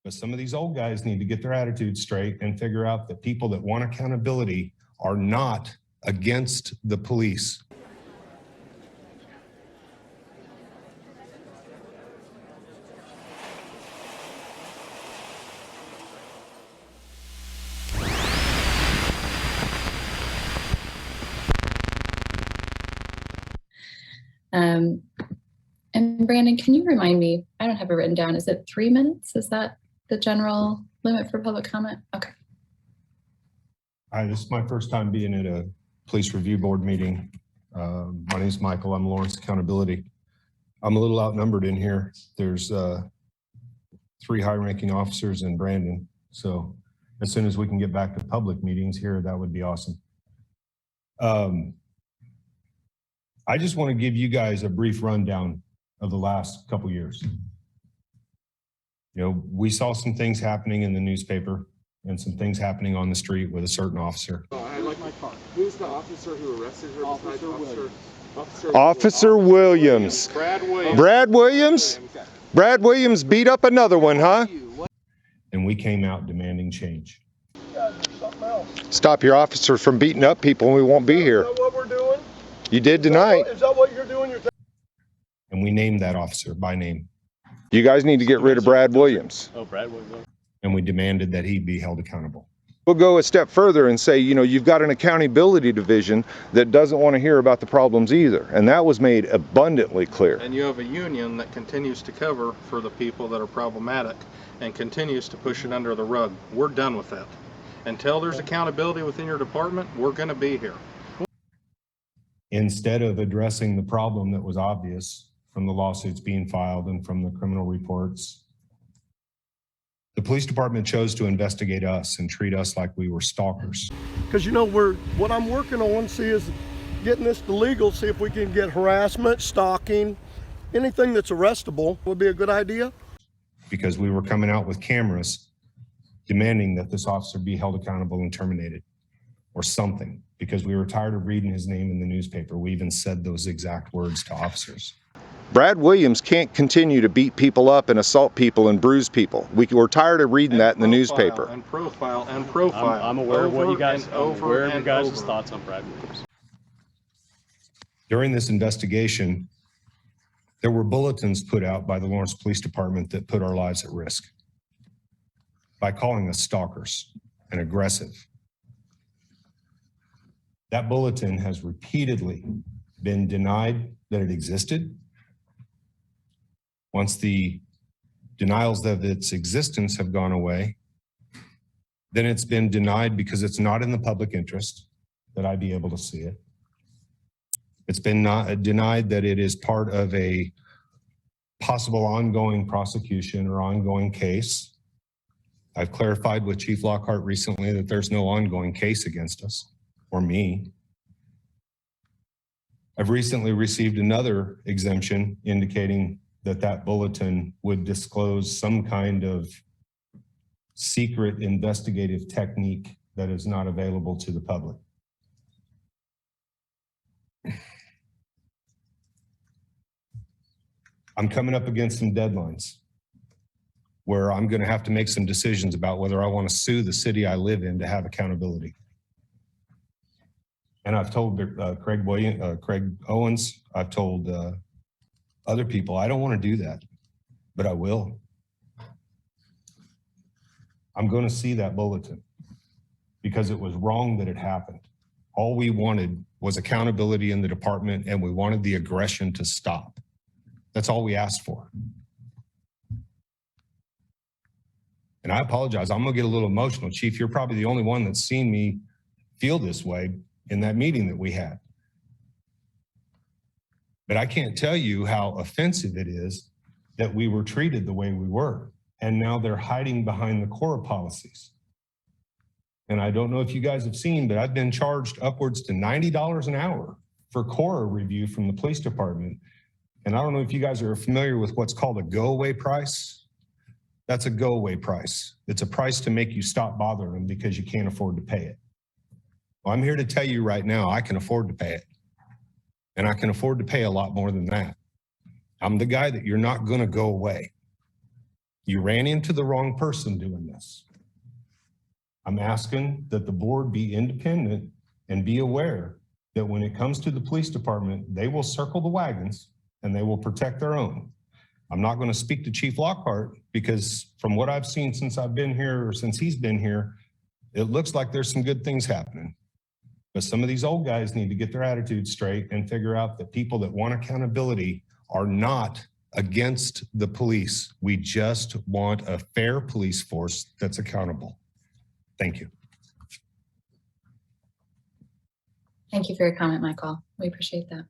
But some of these old guys need to get their attitudes straight and figure out that people that want accountability are not against the police. And Brandon, can you remind me, I don't have it written down, is it 3 minutes? Is that the general limit for public comment? Okay. Hi, this is my first time being at a police review board meeting. My name is Michael. I'm Lawrence Accountability. I'm a little outnumbered in here. There's 3 high-ranking officers and Brandon. So as soon as we can get back to public meetings here, that would be awesome. I just want to give you guys a brief rundown of the last couple years. You know, we saw some things happening in the newspaper and some things happening on the street with a certain officer. I like my car. Who's the officer who arrested her? Officer Williams. Brad Williams. Brad Williams? Brad Williams beat up another one, huh? And we came out demanding change. Stop your officer from beating up people and we won't be here. Is that what we're doing? You did tonight. Is that what you're doing? And we named that officer by name. You guys need to get rid of Brad Williams. Oh, Brad Williams. And we demanded that he be held accountable. We'll go a step further and say, you know, you've got an accountability division that doesn't want to hear about the problems either. And that was made abundantly clear. And you have a union that continues to cover for the people that are problematic and continues to push it under the rug. We're done with that. Until there's accountability within your department, we're going to be here. Instead of addressing the problem that was obvious from the lawsuits being filed and from the criminal reports, the police department chose to investigate us and treat us like we were stalkers. Because you know, what I'm working on, see, is getting this to legal, see if we can get harassment, stalking, anything that's arrestable would be a good idea. Because we were coming out with cameras demanding that this officer be held accountable and terminated or something, because we were tired of reading his name in the newspaper. We even said those exact words to officers. Brad Williams can't continue to beat people up and assault people and bruise people. We're tired of reading that in the newspaper. And profile and profile. I'm aware of what you guys, I'm aware of your guys' thoughts on Brad Williams. During this investigation, there were bulletins put out by the Lawrence Police Department that put our lives at risk by calling us stalkers and aggressive. That bulletin has repeatedly been denied that it existed. Once the denials of its existence have gone away, then it's been denied because it's not in the public interest that I be able to see it. It's been denied that it is part of a possible ongoing prosecution or ongoing case. I've clarified with Chief Lockhart recently that there's no ongoing case against us or me. I've recently received another exemption indicating that that bulletin would disclose some kind of secret investigative technique that is not available to the public. I'm coming up against some deadlines where I'm going to have to make some decisions about whether I want to sue the city I live in to have accountability. And I've told Craig Owens, I've told other people, I don't want to do that, but I will. I'm going to see that bulletin because it was wrong that it happened. All we wanted was accountability in the department, and we wanted the aggression to stop. That's all we asked for. And I apologize, I'm going to get a little emotional. Chief, you're probably the only one that's seen me feel this way in that meeting that we had. But I can't tell you how offensive it is that we were treated the way we were. And now they're hiding behind the CORA policies. And I don't know if you guys have seen, but I've been charged upwards to $90 an hour for CORA review from the police department. And I don't know if you guys are familiar with what's called a go-away price. That's a go-away price. It's a price to make you stop bothering them because you can't afford to pay it. Well, I'm here to tell you right now, I can afford to pay it. And I can afford to pay a lot more than that. I'm the guy that you're not going to go away. You ran into the wrong person doing this. I'm asking that the board be independent and be aware that when it comes to the police department, they will circle the wagons and they will protect their own. I'm not going to speak to Chief Lockhart because from what I've seen since I've been here or since he's been here, it looks like there's some good things happening. But some of these old guys need to get their attitudes straight and figure out that people that want accountability are not against the police. We just want a fair police force that's accountable. Thank you. Thank you for your comment, Michael. We appreciate that.